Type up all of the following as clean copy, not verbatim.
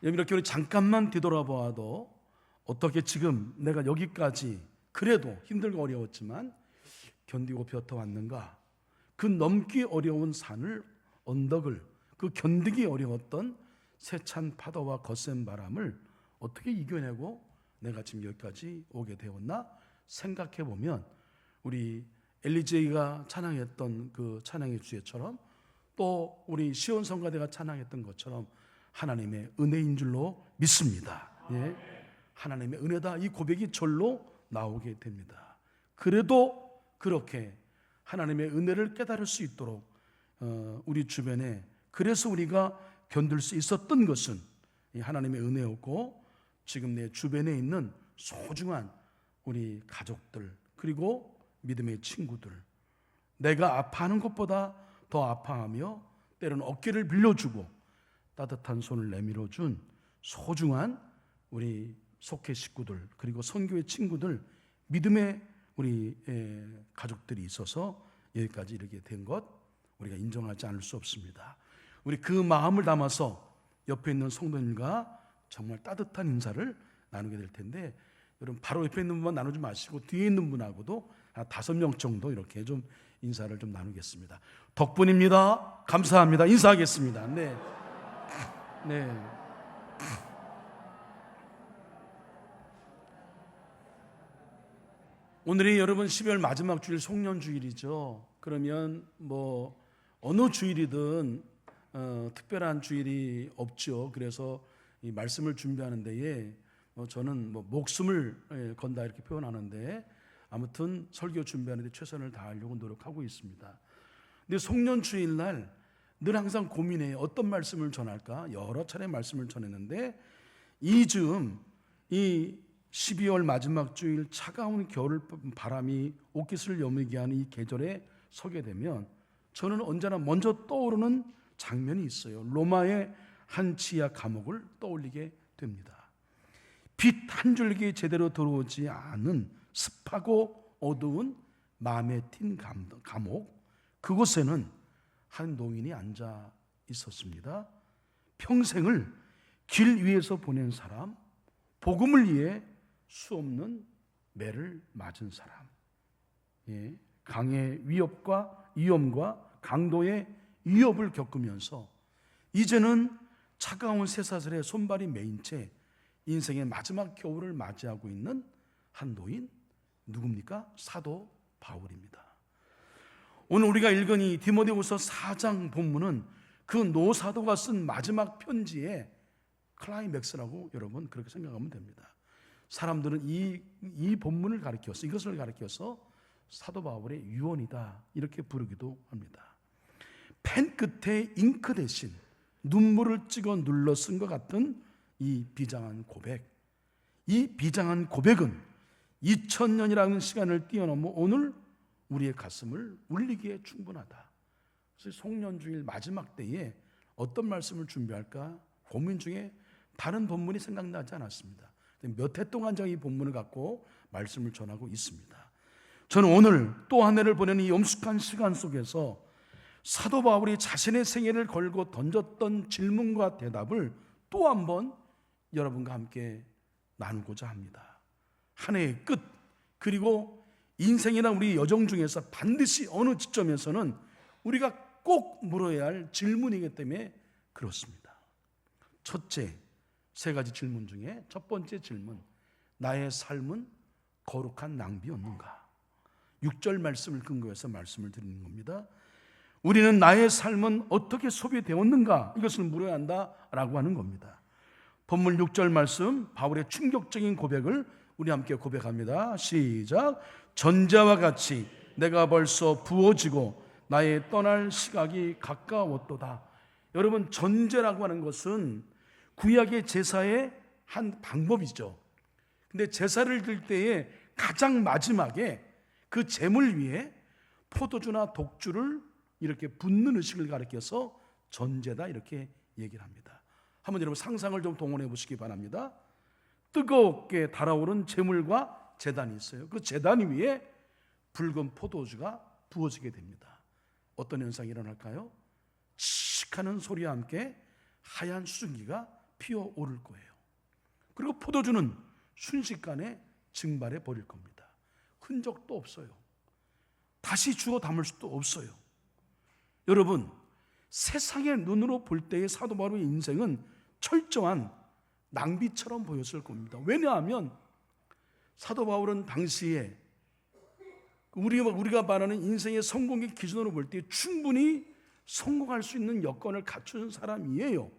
이렇게 우리 잠깐만 뒤돌아보아도 어떻게 지금 내가 여기까지 그래도 힘들고 어려웠지만 견디고 버텨왔는가? 그 넘기 어려운 산을, 언덕을, 그 견디기 어려웠던 세찬 파도와 거센 바람을 어떻게 이겨내고 내가 지금 여기까지 오게 되었나 생각해 보면 우리 엘리제이가 찬양했던 그 찬양의 주제처럼 또 우리 시온 성가대가 찬양했던 것처럼 하나님의 은혜인 줄로 믿습니다. 예. 하나님의 은혜다, 이 고백이 절로 나오게 됩니다. 그래도 그렇게 하나님의 은혜를 깨달을 수 있도록 우리 주변에, 그래서 우리가 견딜 수 있었던 것은 하나님의 은혜였고, 지금 내 주변에 있는 소중한 우리 가족들, 그리고 믿음의 친구들, 내가 아파하는 것보다 더 아파하며 때로는 어깨를 빌려주고 따뜻한 손을 내밀어준 소중한 우리 속회 식구들, 그리고 선교의 친구들, 믿음의 우리 가족들이 있어서 여기까지 이르게 된 것 우리가 인정하지 않을 수 없습니다. 우리 그 마음을 담아서 옆에 있는 성도님과 정말 따뜻한 인사를 나누게 될 텐데, 여러분 바로 옆에 있는 분만 나누지 마시고 뒤에 있는 분하고도 한 5명 정도 이렇게 좀 인사를 좀 나누겠습니다. 덕분입니다. 감사합니다. 인사하겠습니다. 네. 네. 오늘이 여러분 12월 마지막 주일 송년주일이죠. 그러면 뭐 어느 주일이든 특별한 주일이 없죠. 그래서 이 말씀을 준비하는 데에 저는 뭐 목숨을 건다 이렇게 표현하는데, 아무튼 설교 준비하는 데 최선을 다하려고 노력하고 있습니다. 근데 송년주일날 늘 항상 고민해요. 어떤 말씀을 전할까? 여러 차례 말씀을 전했는데 이 12월 마지막 주일 차가운 겨울 바람이 옷깃을 여미게 하는 이 계절에 서게 되면 저는 언제나 먼저 떠오르는 장면이 있어요. 로마의 한 지하 감옥을 떠올리게 됩니다. 빛 한 줄기 제대로 들어오지 않은 습하고 어두운 마음에 튄 감옥, 그곳에는 한 노인이 앉아 있었습니다. 평생을 길 위에서 보낸 사람, 복음을 위해 수없는 매를 맞은 사람, 강의 위험과 강도의 위협을 겪으면서 이제는 차가운 쇠사슬에 손발이 메인 채 인생의 마지막 겨울을 맞이하고 있는 한 노인, 누굽니까? 사도 바울입니다. 오늘 우리가 읽은 이 디모데후서 4장 본문은 그 노사도가 쓴 마지막 편지의 클라이맥스라고 여러분 그렇게 생각하면 됩니다. 사람들은 이 본문을 가리켜서, 이것을 가리켜서 사도 바울의 유언이다 이렇게 부르기도 합니다. 펜 끝에 잉크 대신 눈물을 찍어 눌러 쓴 것 같은 이 비장한 고백, 이 비장한 고백은 2000년이라는 시간을 뛰어넘어 오늘 우리의 가슴을 울리기에 충분하다. 그래서 송년주일 마지막 때에 어떤 말씀을 준비할까 고민 중에 다른 본문이 생각나지 않았습니다. 몇 해 동안 제가 이 본문을 갖고 말씀을 전하고 있습니다. 저는 오늘 또 한 해를 보내는 이 엄숙한 시간 속에서 사도 바울이 자신의 생애를 걸고 던졌던 질문과 대답을 또 한 번 여러분과 함께 나누고자 합니다. 한 해의 끝, 그리고 인생이나 우리 여정 중에서 반드시 어느 지점에서는 우리가 꼭 물어야 할 질문이기 때문에 그렇습니다. 첫째, 3가지 질문 중에 첫 번째 질문, 나의 삶은 거룩한 낭비였는가? 6절 말씀을 근거해서 말씀을 드리는 겁니다. 우리는 나의 삶은 어떻게 소비되었는가? 이것을 물어야 한다라고 하는 겁니다. 본문 6절 말씀, 바울의 충격적인 고백을 우리 함께 고백합니다. 시작. 전자와 같이 내가 벌써 부어지고 나의 떠날 시각이 가까웠도다. 여러분, 전제라고 하는 것은 구약의 제사의 한 방법이죠. 근데 제사를 드릴 때에 가장 마지막에 그 제물 위에 포도주나 독주를 이렇게 붓는 의식을 가리켜서 전제다 이렇게 얘기를 합니다. 한번 여러분 상상을 좀 동원해 보시기 바랍니다. 뜨겁게 달아오른 제물과 제단이 있어요. 그 제단 위에 붉은 포도주가 부어지게 됩니다. 어떤 현상이 일어날까요? 칙 하는 소리와 함께 하얀 수증기가 피어오를 거예요. 그리고 포도주는 순식간에 증발해 버릴 겁니다. 흔적도 없어요. 다시 주워 담을 수도 없어요. 여러분, 세상의 눈으로 볼 때의 사도 바울의 인생은 철저한 낭비처럼 보였을 겁니다. 왜냐하면 사도 바울은 당시에 우리가 말하는 인생의 성공의 기준으로 볼 때 충분히 성공할 수 있는 여건을 갖춘 사람이에요.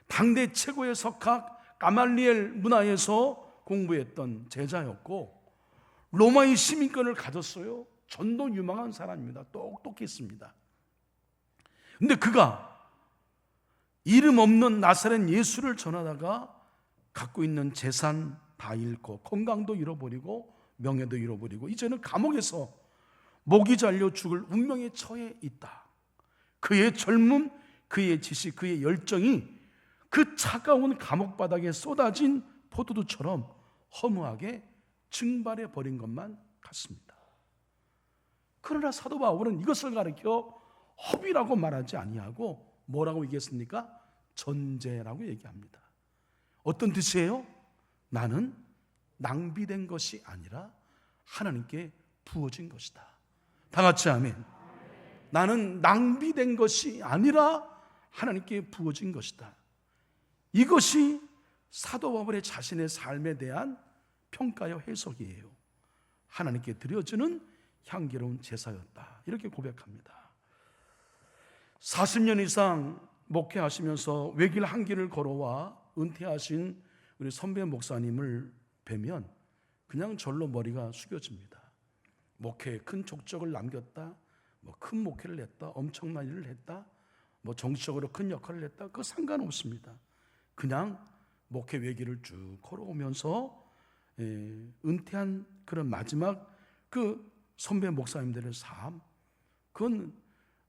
당대 최고의 석학 가말리엘 문화에서 공부했던 제자였고 로마의 시민권을 가졌어요. 전도 유망한 사람입니다. 똑똑했습니다. 근데 그가 이름 없는 나사렛 예수를 전하다가 갖고 있는 재산 다 잃고 건강도 잃어버리고 명예도 잃어버리고 이제는 감옥에서 목이 잘려 죽을 운명에 처해 있다. 그의 젊음, 그의 지식, 그의 열정이 그 차가운 감옥 바닥에 쏟아진 포도주처럼 허무하게 증발해 버린 것만 같습니다. 그러나 사도 바울은 이것을 가리켜 허비라고 말하지 아니하고 뭐라고 얘기했습니까? 전제라고 얘기합니다. 어떤 뜻이에요? 나는 낭비된 것이 아니라 하나님께 부어진 것이다. 다 같이 아멘. 나는 낭비된 것이 아니라 하나님께 부어진 것이다. 이것이 사도 바울의 자신의 삶에 대한 평가여 해석이에요. 하나님께 드려지는 향기로운 제사였다. 이렇게 고백합니다. 40년 이상 목회하시면서 외길 한 길을 걸어와 은퇴하신 우리 선배 목사님을 뵈면 그냥 절로 머리가 숙여집니다. 목회에 큰 족적을 남겼다, 큰 목회를 했다, 엄청난 일을 했다, 정치적으로 큰 역할을 했다, 그거 상관없습니다. 그냥 목회 외길을 쭉 걸어오면서 은퇴한 그런 마지막 그 선배 목사님들의 삶, 그건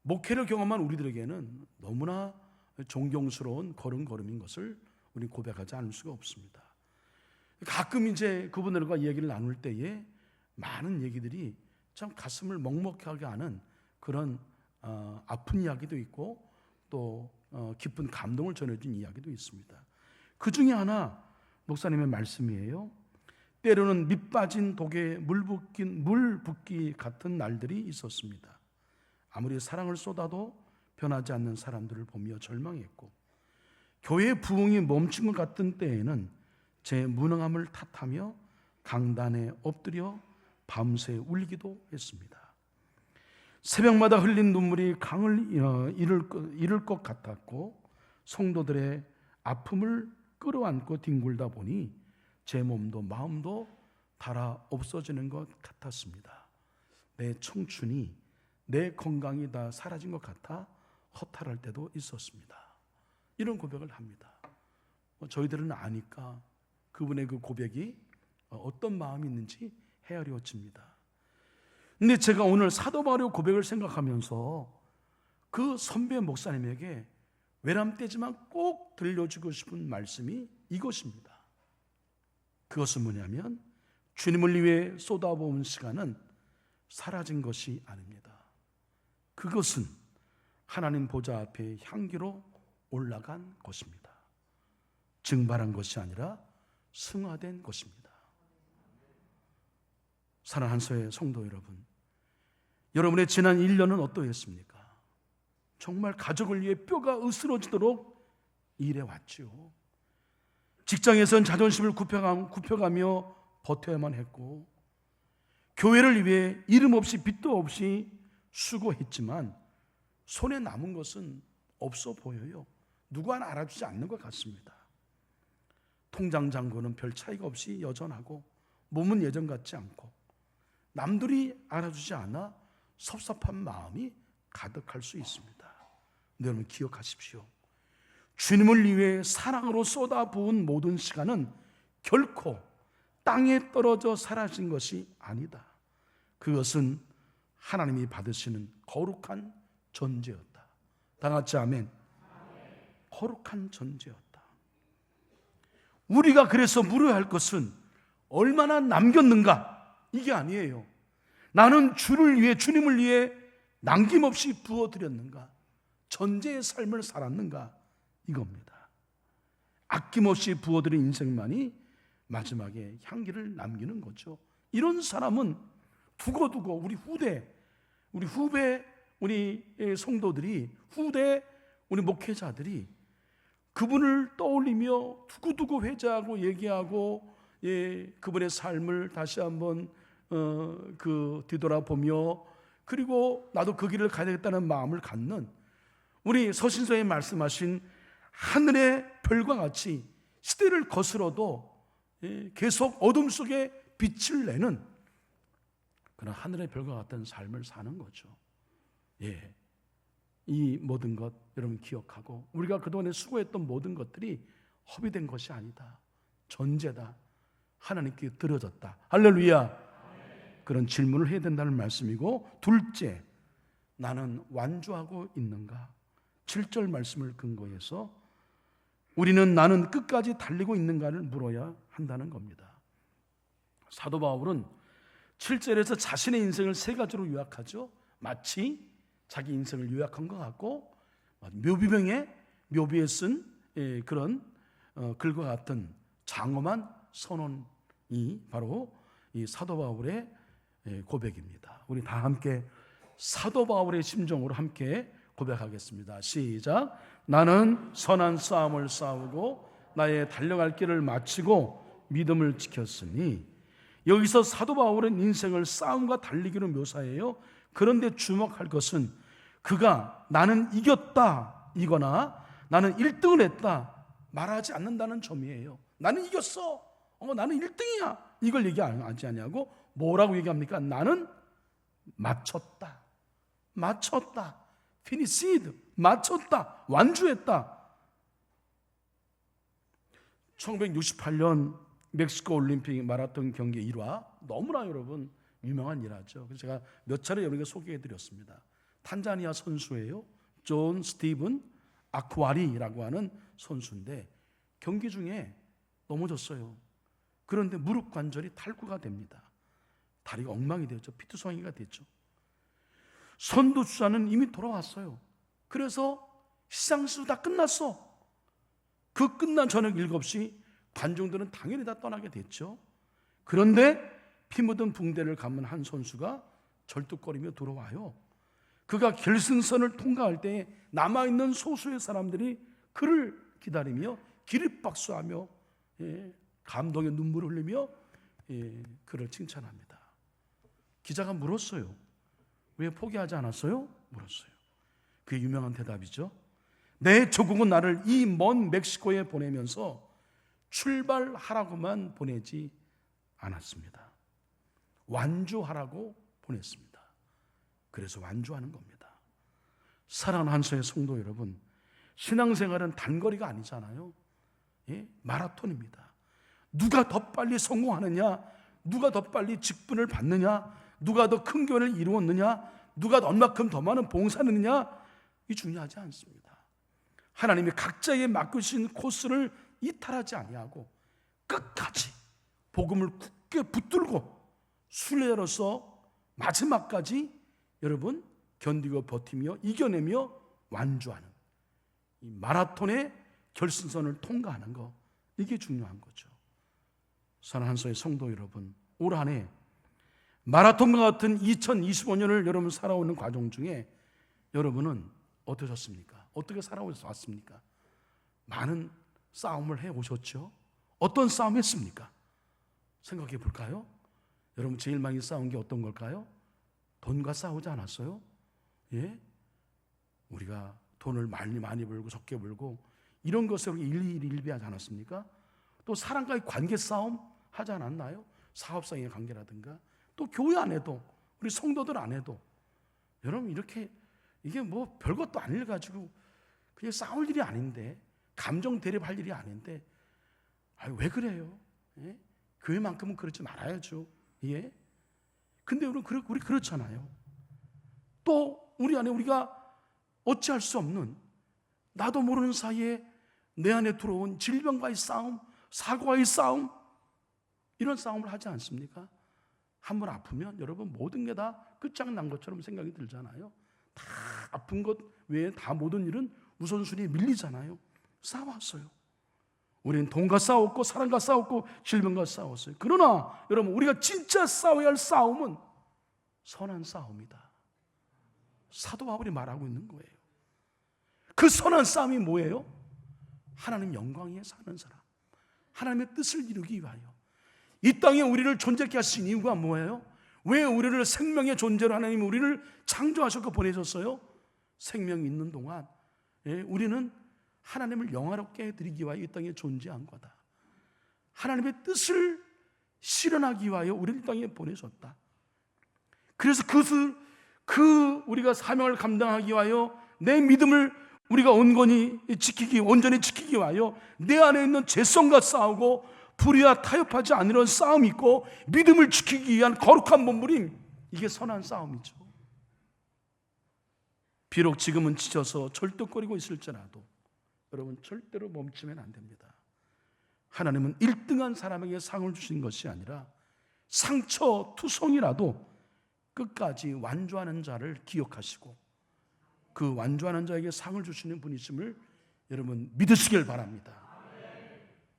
목회를 경험한 우리들에게는 너무나 존경스러운 걸음걸음인 것을 우리 고백하지 않을 수가 없습니다. 가끔 이제 그분들과 이야기를 나눌 때에 많은 얘기들이 참 가슴을 먹먹하게 하는 그런 아픈 이야기도 있고 또 깊은 감동을 전해준 이야기도 있습니다. 그 중에 하나 목사님의 말씀이에요. 때로는 밑 빠진 독에 물 붓기 같은 날들이 있었습니다. 아무리 사랑을 쏟아도 변하지 않는 사람들을 보며 절망했고 교회 부흥이 멈춘 것 같은 때에는 제 무능함을 탓하며 강단에 엎드려 밤새 울기도 했습니다. 새벽마다 흘린 눈물이 강을 잃을 것 같았고 성도들의 아픔을 끌어안고 뒹굴다 보니 제 몸도 마음도 달아 없어지는 것 같았습니다. 내 청춘이, 내 건강이 다 사라진 것 같아 허탈할 때도 있었습니다. 이런 고백을 합니다. 저희들은 아니까 그분의 그 고백이 어떤 마음이 있는지 헤아려집니다. 근데 제가 오늘 사도 바울의 고백을 생각하면서 그 선배 목사님에게 외람되지만 꼭 들려주고 싶은 말씀이 이것입니다. 그것은 뭐냐면 주님을 위해 쏟아부은 시간은 사라진 것이 아닙니다. 그것은 하나님 보좌 앞에 향기로 올라간 것입니다. 증발한 것이 아니라 승화된 것입니다. 사랑하는 한서의 성도 여러분, 여러분의 지난 1년은 어떠했습니까? 정말 가족을 위해 뼈가 으스러지도록 일해왔죠. 직장에선 자존심을 굽혀가며 버텨야만 했고 교회를 위해 이름 없이 빚도 없이 수고했지만 손에 남은 것은 없어 보여요. 누구 하나 알아주지 않는 것 같습니다. 통장 잔고는 별 차이가 없이 여전하고 몸은 예전 같지 않고 남들이 알아주지 않아 섭섭한 마음이 가득할 수 있습니다. 근데 여러분 기억하십시오. 주님을 위해 사랑으로 쏟아부은 모든 시간은 결코 땅에 떨어져 사라진 것이 아니다. 그것은 하나님이 받으시는 거룩한 전제였다. 다 같이 아멘. 거룩한 전제였다. 우리가 그래서 물어야 할 것은 얼마나 남겼는가? 이게 아니에요. 나는 주님을 위해 남김없이 부어드렸는가? 전제의 삶을 살았는가? 이겁니다. 아낌없이 부어들인 인생만이 마지막에 향기를 남기는 거죠. 이런 사람은 두고두고 우리 후배, 우리 성도들이, 후대 우리 목회자들이 그분을 떠올리며 두고두고 회자하고 얘기하고, 그분의 삶을 다시 한번 뒤돌아보며, 그리고 나도 그 길을 가야 되겠다는 마음을 갖는, 우리 서신서에 말씀하신 하늘의 별과 같이 시대를 거스러도 계속 어둠 속에 빛을 내는 그런 하늘의 별과 같은 삶을 사는 거죠. 이 모든 것 여러분 기억하고, 우리가 그동안에 수고했던 모든 것들이 허비된 것이 아니다. 전제다. 하나님께 드려졌다. 할렐루야. 그런 질문을 해야 된다는 말씀이고, 둘째, 나는 완주하고 있는가? 7절 말씀을 근거해서 우리는 나는 끝까지 달리고 있는가를 물어야 한다는 겁니다. 사도 바울은 7절에서 자신의 인생을 세 가지로 요약하죠. 마치 자기 인생을 요약한 것 같고, 묘비에 쓴 그런 글과 같은 장엄한 선언이 바로 이 사도 바울의 고백입니다. 우리 다 함께 사도 바울의 심정으로 함께 고백하겠습니다. 시작. 나는 선한 싸움을 싸우고 나의 달려갈 길을 마치고 믿음을 지켰으니. 여기서 사도 바울은 인생을 싸움과 달리기로 묘사해요. 그런데 주목할 것은 그가 나는 이겼다 이거나 나는 1등을 했다 말하지 않는다는 점이에요. 나는 이겼어, 나는 1등이야, 이걸 얘기하지 않냐고. 뭐라고 얘기합니까? 나는 마쳤다, finished, 마쳤다, 완주했다. 1968년 멕시코 올림픽 마라톤 경기 일화, 너무나 여러분 유명한 일화죠. 그래서 제가 몇 차례 여러분에게 소개해드렸습니다. 탄자니아 선수예요. 존 스티븐 아쿠아리라고 하는 선수인데 경기 중에 넘어졌어요. 그런데 무릎 관절이 탈구가 됩니다. 다리가 엉망이 되었죠. 피투성이가 됐죠. 선두주자는 이미 돌아왔어요. 그래서 시상식도 다 끝났어. 그 끝난 저녁 7시 관중들은 당연히 다 떠나게 됐죠. 그런데 피 묻은 붕대를 감은 한 선수가 절뚝거리며 들어와요. 그가 결승선을 통과할 때 남아있는 소수의 사람들이 그를 기다리며 기립박수하며 감동의 눈물을 흘리며 그를 칭찬합니다. 기자가 물었어요. 왜 포기하지 않았어요? 물었어요. 그게 유명한 대답이죠. 내 조국은 나를 이 먼 멕시코에 보내면서 출발하라고만 보내지 않았습니다. 완주하라고 보냈습니다. 그래서 완주하는 겁니다. 사랑하는 한서의 성도 여러분, 신앙생활은 단거리가 아니잖아요. 마라톤입니다. 누가 더 빨리 성공하느냐, 누가 더 빨리 직분을 받느냐, 누가 더 큰 교회를 이루었느냐, 누가 얼마큼 더 많은 봉사를 했느냐, 이 중요하지 않습니다. 하나님이 각자에게 맡기신 코스를 이탈하지 아니하고 끝까지 복음을 굳게 붙들고 순례자로서 마지막까지 여러분 견디고 버티며 이겨내며 완주하는 이 마라톤의 결승선을 통과하는 거, 이게 중요한 거죠. 사랑하는 한서의 성도 여러분, 올 한 해 마라톤과 같은 2025년을 여러분 살아오는 과정 중에 여러분은 어떠셨습니까? 어떻게 살아왔습니까? 많은 싸움을 해오셨죠? 어떤 싸움 했습니까? 생각해 볼까요? 여러분 제일 많이 싸운 게 어떤 걸까요? 돈과 싸우지 않았어요? 우리가 돈을 많이 벌고 적게 벌고 이런 것을 일비하지 않았습니까? 또 사람과의 관계 싸움 하지 않았나요? 사업상의 관계라든가, 또 교회 안에도, 우리 성도들 안에도. 여러분 이게 뭐 별것도 아닐 가지고 그냥 싸울 일이 아닌데, 감정 대립할 일이 아닌데, 왜 그래요? 교회만큼은 그러지 말아야죠. 근데 우리 그렇잖아요. 또 우리 안에 우리가 어찌할 수 없는, 나도 모르는 사이에 내 안에 들어온 질병과의 싸움, 사고와의 싸움, 이런 싸움을 하지 않습니까? 한 번 아프면 여러분 모든 게 다 끝장난 것처럼 생각이 들잖아요. 다 아픈 것 외에 다 모든 일은 우선순위에 밀리잖아요. 싸웠어요. 우리는 돈과 싸웠고 사랑과 싸웠고 질병과 싸웠어요. 그러나 여러분, 우리가 진짜 싸워야 할 싸움은 선한 싸움이다. 사도 바울이 말하고 있는 거예요. 그 선한 싸움이 뭐예요? 하나님 영광 위에 사는 사람, 하나님의 뜻을 이루기 위하여 이 땅에 우리를 존재케 하신 이유가 뭐예요? 왜 우리를 생명의 존재로 하나님이 우리를 창조하셨고 보내셨어요? 생명이 있는 동안 우리는 하나님을 영화롭게 해드리기 위하여 이 땅에 존재한 거다. 하나님의 뜻을 실현하기 위하여 우리를 이 땅에 보내셨다. 그래서 우리가 사명을 감당하기 위하여 내 믿음을 우리가 온전히 지키기 위하여 내 안에 있는 죄성과 싸우고 불의와 타협하지 않으려는 싸움이 있고 믿음을 지키기 위한 거룩한 몸부림, 이게 선한 싸움이죠. 비록 지금은 지쳐서 절뚝거리고 있을지라도 여러분, 절대로 멈추면 안 됩니다. 하나님은 1등한 사람에게 상을 주신 것이 아니라 상처투성이라도 끝까지 완주하는 자를 기억하시고 그 완주하는 자에게 상을 주시는 분이심을 여러분 믿으시길 바랍니다.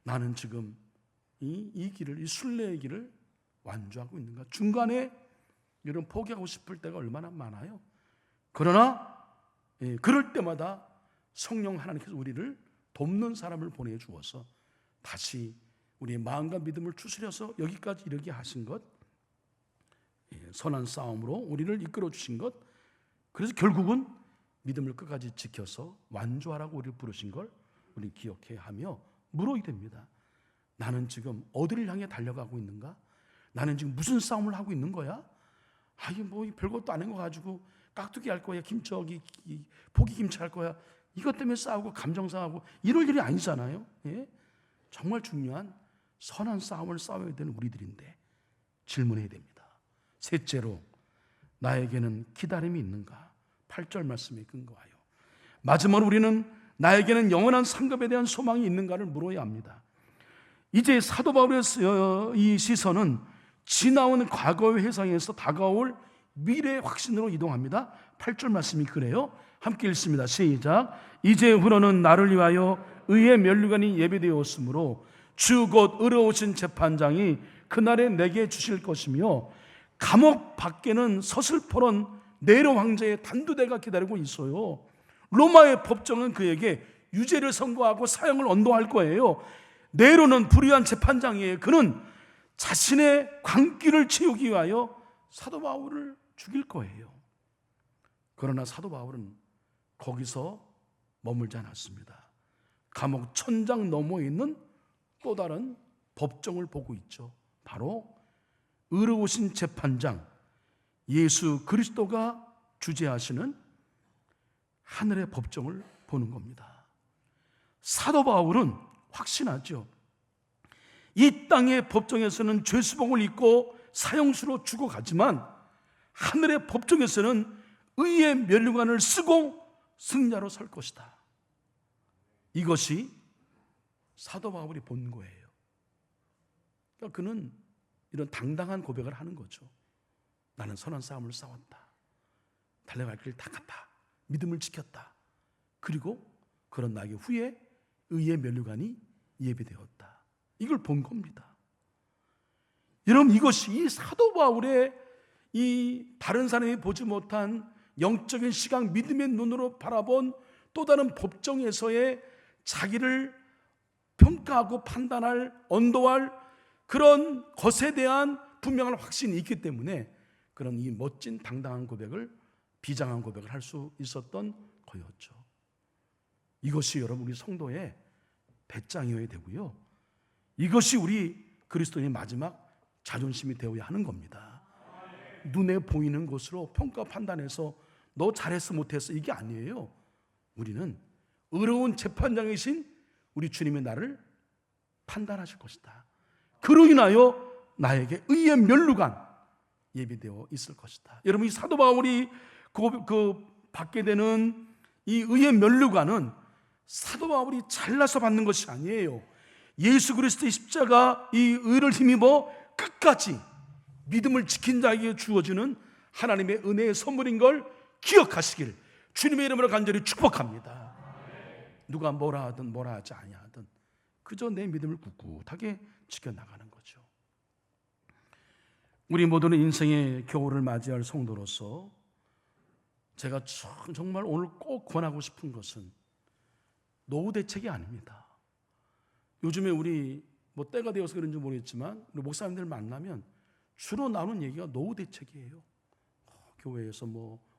나는 지금 이 길을, 이 순례의 길을 완주하고 있는가? 중간에 여러분 포기하고 싶을 때가 얼마나 많아요. 그러나 그럴 때마다 성령 하나님께서 우리를 돕는 사람을 보내주어서 다시 우리의 마음과 믿음을 추스려서 여기까지 이르게 하신 것, 선한 싸움으로 우리를 이끌어 주신 것, 그래서 결국은 믿음을 끝까지 지켜서 완주하라고 우리를 부르신 걸 우리 기억해야 하며 물어야 됩니다. 나는 지금 어디를 향해 달려가고 있는가? 나는 지금 무슨 싸움을 하고 있는 거야? 이게 뭐 별것도 아닌 거 가지고 깍두기 할 거야, 포기 김치 할 거야, 이것 때문에 싸우고 감정 상하고 이럴 일이 아니잖아요. 정말 중요한 선한 싸움을 싸워야 되는 우리들인데 질문해야 됩니다. 셋째로, 나에게는 기다림이 있는가? 8절 말씀에 근거하여 마지막으로 우리는 나에게는 영원한 상급에 대한 소망이 있는가를 물어야 합니다. 이제 사도 바울의 이 시선은 지나온 과거의 회상에서 다가올 미래의 확신으로 이동합니다. 8절 말씀이 그래요. 함께 읽습니다. 시작. 이제후로는 나를 위하여 의의 면류관이 예비되었으므로 주 곧 의로우신 재판장이 그날에 내게 주실 것이며 감옥 밖에는 서슬퍼런 네로 황제의 단두대가 기다리고 있어요. 로마의 법정은 그에게 유죄를 선고하고 사형을 언도할 거예요. 네로는 불의한 재판장이에요. 그는 자신의 광기를 채우기 위하여 사도 바울을 죽일 거예요. 그러나 사도 바울은 거기서 머물지 않았습니다. 감옥 천장 너머에 있는 또 다른 법정을 보고 있죠. 바로 의로우신 재판장 예수 그리스도가 주재하시는 하늘의 법정을 보는 겁니다. 사도 바울은 확신하죠. 이 땅의 법정에서는 죄수복을 입고 사형수로 죽어가지만 하늘의 법정에서는 의의 면류관을 쓰고 승자로 설 것이다. 이것이 사도 바울이 본 거예요. 그러니까 그는 이런 당당한 고백을 하는 거죠. 나는 선한 싸움을 싸웠다. 달려갈 길 다 갔다. 믿음을 지켰다. 그리고 그런 나에게 후에 의의 면류관이 예비되었다. 이걸 본 겁니다. 여러분, 이것이 이 사도 바울의 이 다른 사람이 보지 못한 영적인 시각, 믿음의 눈으로 바라본 또 다른 법정에서의 자기를 평가하고 판단할, 언도할 그런 것에 대한 분명한 확신이 있기 때문에 그런 이 멋진 당당한 고백을, 비장한 고백을 할 수 있었던 거였죠. 이것이 여러분 우리 성도의 배짱이어야 되고요. 이것이 우리 그리스도인의 마지막 자존심이 되어야 하는 겁니다. 눈에 보이는 것으로 평가 판단해서 너 잘했어 못했어 이게 아니에요. 우리는 의로운 재판장이신 우리 주님의 나를 판단하실 것이다. 그로 인하여 나에게 의의 면류관 예비되어 있을 것이다. 여러분, 이 사도 바울이 받게 되는 이 의의 면류관은 사도 바울이 잘나서 받는 것이 아니에요. 예수 그리스도의 십자가 이 의를 힘입어 끝까지 믿음을 지킨 자에게 주어지는 하나님의 은혜의 선물인 걸 기억하시길 주님의 이름으로 간절히 축복합니다. 누가 뭐라 하든 뭐라 하지 아니하든 그저 내 믿음을 꿋꿋하게 지켜나가는 거죠. 우리 모두는 인생의 겨울을 맞이할 성도로서 제가 정말 오늘 꼭 권하고 싶은 것은 노후 대책이 아닙니다. 요즘에 우리 때가 되어서 그런지 모르겠지만 우리 목사님들 만나면 주로 나누는 얘기가 노후 대책이에요. 교회에서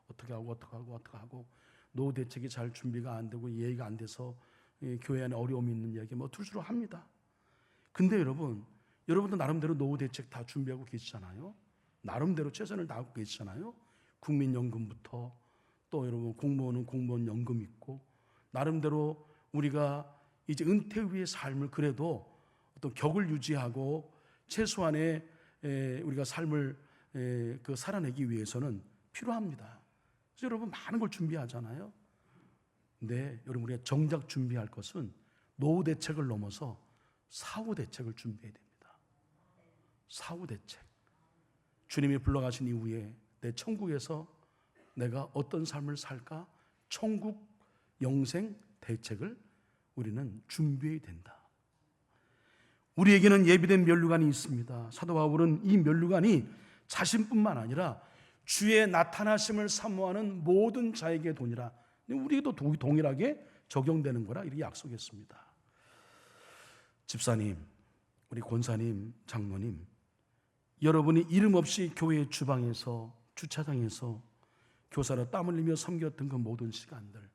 어떻게 하고 노후 대책이 잘 준비가 안 되고 이해가 안 돼서 교회 안에 어려움이 있는 얘기 두루두루 합니다. 근데 여러분도 나름대로 노후 대책 다 준비하고 계시잖아요. 나름대로 최선을 다하고 계시잖아요. 국민연금부터 또 여러분 공무원은 공무원 연금 있고 나름대로 우리가 이제 은퇴 후의 삶을 그래도 어떤 격을 유지하고 최소한의 우리가 삶을 살아내기 위해서는 필요합니다. 그래서 여러분 많은 걸 준비하잖아요. 근데 여러분 우리가 정작 준비할 것은 노후 대책을 넘어서 사후 대책을 준비해야 됩니다. 사후 대책. 주님이 불러가신 이후에 내 천국에서 내가 어떤 삶을 살까? 천국 영생 대책을 우리는 준비해야 된다. 우리에게는 예비된 면류관이 있습니다. 사도 바울은 이 면류관이 자신뿐만 아니라 주의 나타나심을 사모하는 모든 자에게 도니라. 우리에게도 동일하게 적용되는 거라 이렇게 약속했습니다. 집사님, 우리 권사님, 장로님, 여러분이 이름 없이 교회 주방에서 주차장에서 교사로 땀 흘리며 섬겼던 그 모든 시간들,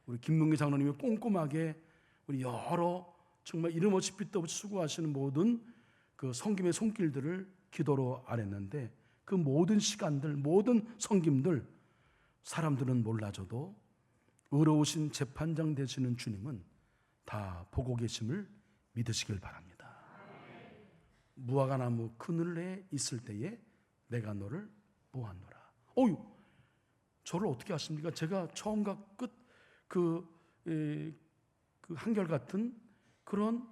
우리 김문기 장로님이 꼼꼼하게 우리 여러 정말 이름 없이 빛도 없이 수고하시는 모든 그 섬김의 손길들을 기도로 아랬는데 그 모든 시간들, 모든 섬김들 사람들은 몰라줘도 의로우신 재판장 되시는 주님은 다 보고 계심을 믿으시길 바랍니다. 무화과나무 그늘에 있을 때에 내가 너를 보았노라. 저를 어떻게 아십니까? 제가 처음과 끝 그 한결같은 그런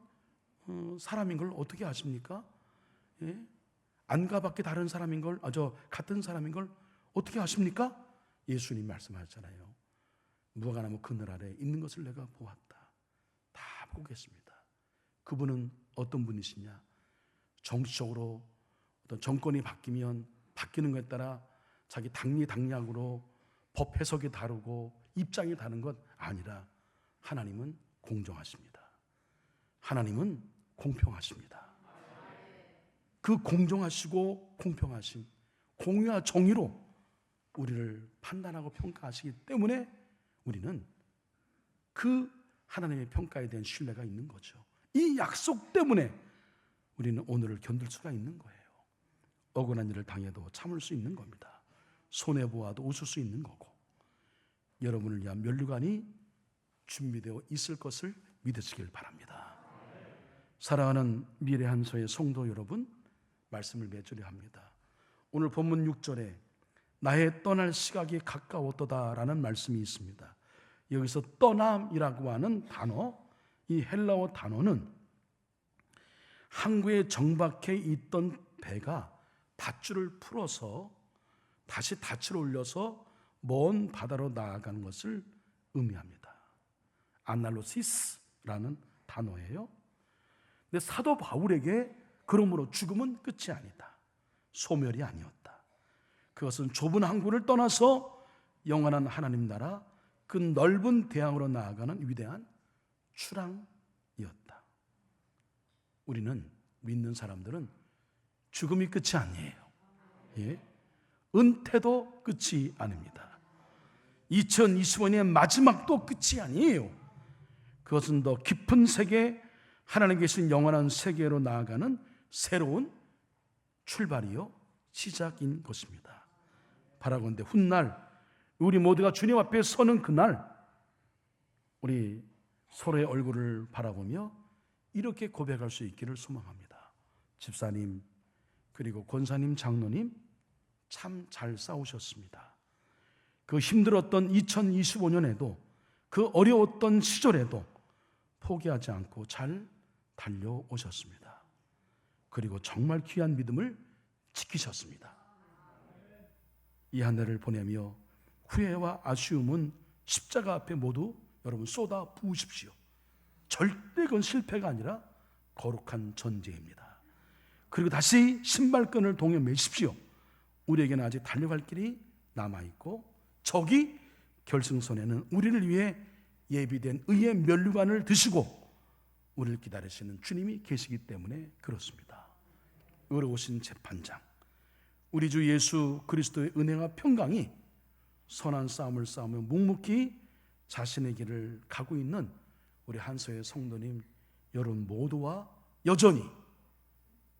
사람인 걸 어떻게 아십니까? 예? 안과 밖에 다른 사람인 걸, 같은 사람인 걸 어떻게 아십니까? 예수님 말씀하셨잖아요. 무화과나무 그늘 아래 있는 것을 내가 보았다. 다 보겠습니다. 그분은 어떤 분이시냐? 정치적으로 어떤 정권이 바뀌면 바뀌는 것에 따라 자기 당리당략으로 법 해석이 다르고 입장이 다른 것 아니라 하나님은 공정하십니다. 하나님은 공평하십니다. 그 공정하시고 공평하신 공의와 정의로 우리를 판단하고 평가하시기 때문에 우리는 그 하나님의 평가에 대한 신뢰가 있는 거죠. 이 약속 때문에 우리는 오늘을 견딜 수가 있는 거예요. 억울한 일을 당해도 참을 수 있는 겁니다. 손해보아도 웃을 수 있는 거고, 여러분을 위한 면류관이 준비되어 있을 것을 믿으시길 바랍니다. 사랑하는 미래한서의 성도 여러분, 말씀을 맺으려 합니다. 오늘 본문 6절에 나의 떠날 시각이 가까웠도다라는 말씀이 있습니다. 여기서 떠남이라고 하는 단어, 이 헬라어 단어는 항구에 정박해 있던 배가 밧줄을 풀어서 다시 닻을 올려서 먼 바다로 나아가는 것을 의미합니다. 아날로시스라는 단어예요. 근데 사도 바울에게 그러므로 죽음은 끝이 아니다. 소멸이 아니었다. 그것은 좁은 항구를 떠나서 영원한 하나님 나라 그 넓은 대양으로 나아가는 위대한 출항이었다. 우리는 믿는 사람들은 죽음이 끝이 아니에요. 예? 은퇴도 끝이 아닙니다. 2025년의 마지막도 끝이 아니에요. 그것은 더 깊은 세계, 하나님 계신 영원한 세계로 나아가는 새로운 출발이요 시작인 것입니다. 바라건대 훗날 우리 모두가 주님 앞에 서는 그날 우리 서로의 얼굴을 바라보며 이렇게 고백할 수 있기를 소망합니다. 집사님 그리고 권사님, 장로님 참 잘 싸우셨습니다. 그 힘들었던 2025년에도 그 어려웠던 시절에도 포기하지 않고 잘 달려오셨습니다. 그리고 정말 귀한 믿음을 지키셨습니다. 이 한 해를 보내며 후회와 아쉬움은 십자가 앞에 모두 여러분 쏟아 부으십시오. 절대 그건 실패가 아니라 거룩한 전제입니다. 그리고 다시 신발끈을 동여 매십시오. 우리에게는 아직 달려갈 길이 남아있고 저기 결승선에는 우리를 위해 예비된 의의 면류관을 드시고 우리를 기다리시는 주님이 계시기 때문에 그렇습니다. 의로우신 재판장, 우리 주 예수 그리스도의 은혜와 평강이 선한 싸움을 싸우며 묵묵히 자신의 길을 가고 있는 우리 한서의 성도님 여러분 모두와 여전히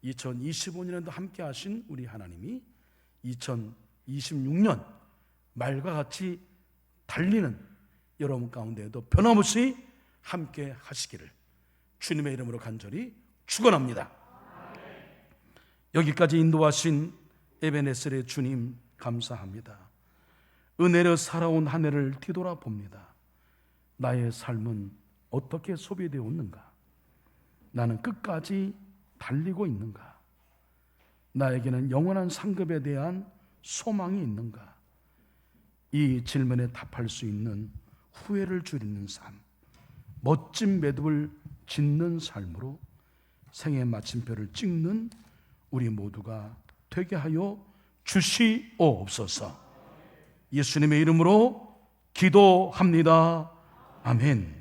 2025년에도 함께 하신 우리 하나님이 2026년 말과 같이 달리는 여러분 가운데에도 변함없이 함께 하시기를 주님의 이름으로 간절히 축원합니다. 여기까지 인도하신 에베네셀의 주님 감사합니다. 은혜로 살아온 한 해를 뒤돌아봅니다. 나의 삶은 어떻게 소비되었는가? 나는 끝까지 달리고 있는가? 나에게는 영원한 상급에 대한 소망이 있는가? 이 질문에 답할 수 있는 후회를 줄이는 삶, 멋진 매듭을 짓는 삶으로 생의 마침표를 찍는 우리 모두가 되게 하여 주시옵소서. 예수님의 이름으로 기도합니다. 아멘.